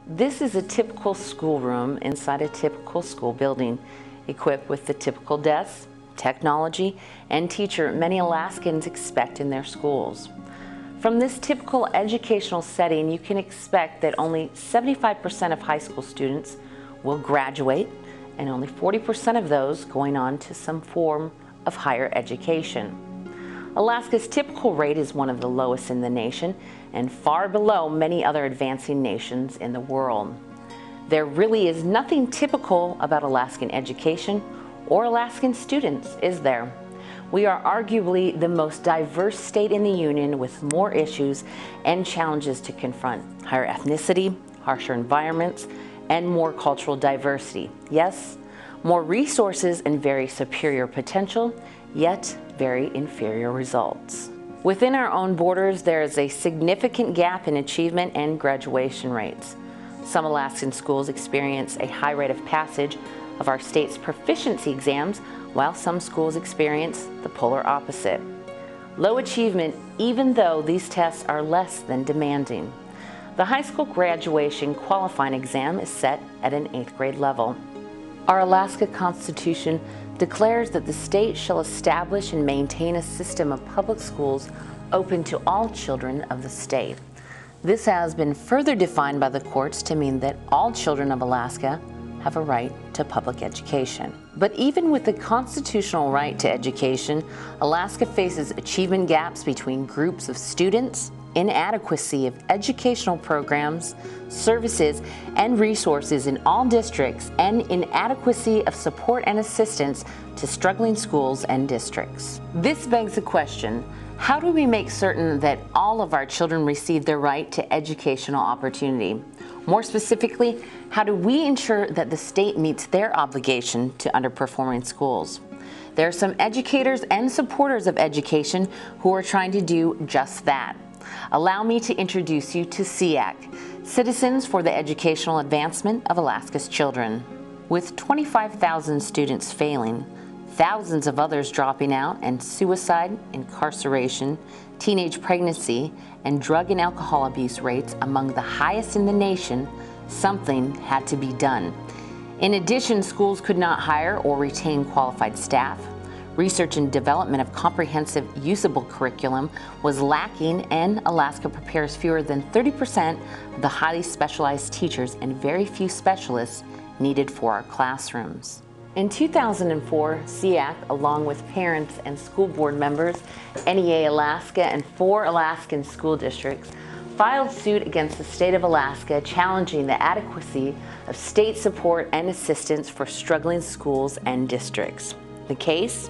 This is a typical schoolroom inside a typical school building, equipped with the typical desks, technology, and teacher many Alaskans expect in their schools. From this typical educational setting, you can expect that only 75% of high school students will graduate, and only 40% of those going on to some form of higher education. Alaska's typical rate is one of the lowest in the nation and far below many other advancing nations in the world. There really is nothing typical about Alaskan education or Alaskan students, is there? We are arguably the most diverse state in the Union with more issues and challenges to confront: higher ethnicity, harsher environments, and more cultural diversity. Yes, more resources and very superior potential, yet very inferior results. Within our own borders, there is a significant gap in achievement and graduation rates. Some Alaskan schools experience a high rate of passage of our state's proficiency exams, while some schools experience the polar opposite: low achievement, even though these tests are less than demanding. The high school graduation qualifying exam is set at an 8th grade level. Our Alaska Constitution declares that the state shall establish and maintain a system of public schools open to all children of the state. This has been further defined by the courts to mean that all children of Alaska have a right to public education. But even with the constitutional right to education, Alaska faces achievement gaps between groups of students, inadequacy of educational programs, services, and resources in all districts, and inadequacy of support and assistance to struggling schools and districts. This begs the question: how do we make certain that all of our children receive their right to educational opportunity? More specifically, how do we ensure that the state meets their obligation to underperforming schools? There are some educators and supporters of education who are trying to do just that. Allow me to introduce you to CEAAC, Citizens for the Educational Advancement of Alaska's Children. With 25,000 students failing, thousands of others dropping out, and suicide, incarceration, teenage pregnancy, and drug and alcohol abuse rates among the highest in the nation, something had to be done. In addition, schools could not hire or retain qualified staff. Research and development of comprehensive, usable curriculum was lacking, and Alaska prepares fewer than 30% of the highly specialized teachers and very few specialists needed for our classrooms. In 2004, CEAAC, along with parents and school board members, NEA Alaska, and 4 Alaskan school districts, filed suit against the state of Alaska challenging the adequacy of state support and assistance for struggling schools and districts. The case?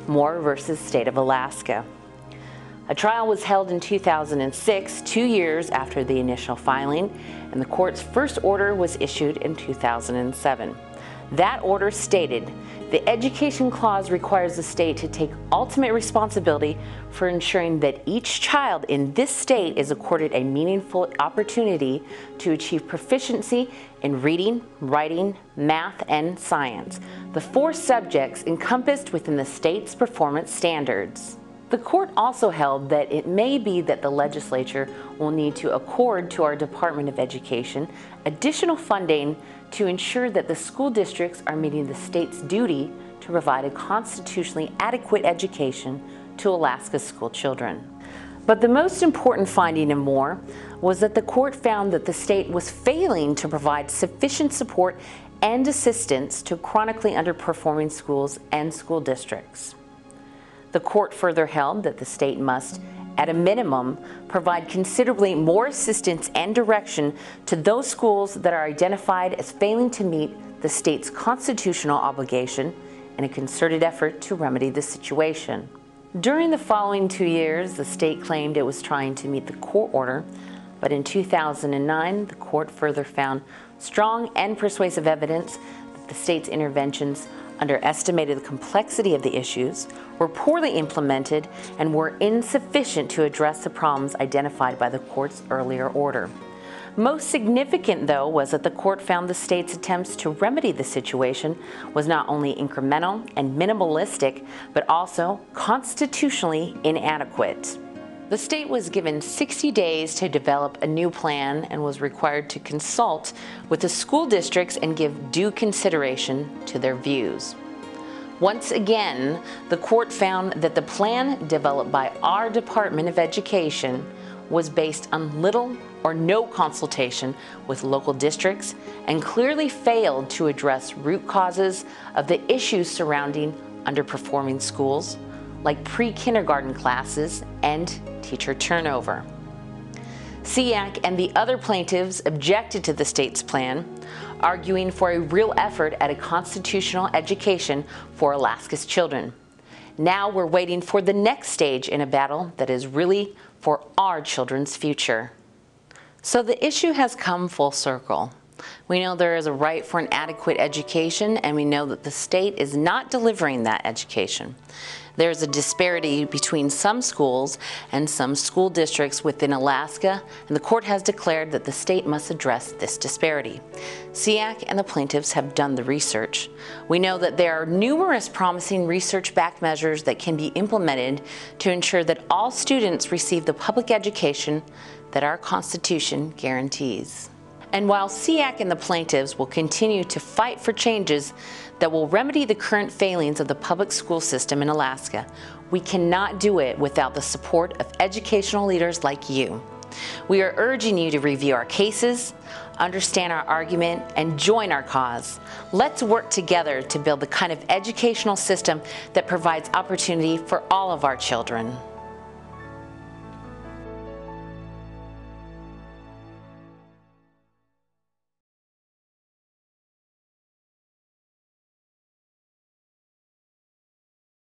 Moore versus State of Alaska. A trial was held in 2006, 2 years after the initial filing, and the court's first order was issued in 2007. That order stated, "The Education Clause requires the state to take ultimate responsibility for ensuring that each child in this state is accorded a meaningful opportunity to achieve proficiency in reading, writing, math, and science, the 4 subjects encompassed within the state's performance standards." The court also held that it may be that the legislature will need to accord to our Department of Education additional funding to ensure that the school districts are meeting the state's duty to provide a constitutionally adequate education to Alaska's school children. But the most important finding in Moore was that the court found that the state was failing to provide sufficient support and assistance to chronically underperforming schools and school districts. The court further held that the state must, at a minimum, provide considerably more assistance and direction to those schools that are identified as failing to meet the state's constitutional obligation in a concerted effort to remedy the situation. During the following 2 years, the state claimed it was trying to meet the court order, but in 2009, the court further found strong and persuasive evidence that the state's interventions underestimated the complexity of the issues, were poorly implemented, and were insufficient to address the problems identified by the court's earlier order. Most significant, though, was that the court found the state's attempts to remedy the situation was not only incremental and minimalistic, but also constitutionally inadequate. The state was given 60 days to develop a new plan and was required to consult with the school districts and give due consideration to their views. Once again, the court found that the plan developed by our Department of Education was based on little or no consultation with local districts and clearly failed to address root causes of the issues surrounding underperforming schools, like pre-kindergarten classes and teacher turnover. CEAAC and the other plaintiffs objected to the state's plan, arguing for a real effort at a constitutional education for Alaska's children. Now we're waiting for the next stage in a battle that is really for our children's future. So the issue has come full circle. We know there is a right for an adequate education, and we know that the state is not delivering that education. There is a disparity between some schools and some school districts within Alaska, and the court has declared that the state must address this disparity. CEAAC and the plaintiffs have done the research. We know that there are numerous promising research-backed measures that can be implemented to ensure that all students receive the public education that our Constitution guarantees. And while CEAAC and the plaintiffs will continue to fight for changes that will remedy the current failings of the public school system in Alaska, we cannot do it without the support of educational leaders like you. We are urging you to review our cases, understand our argument, and join our cause. Let's work together to build the kind of educational system that provides opportunity for all of our children.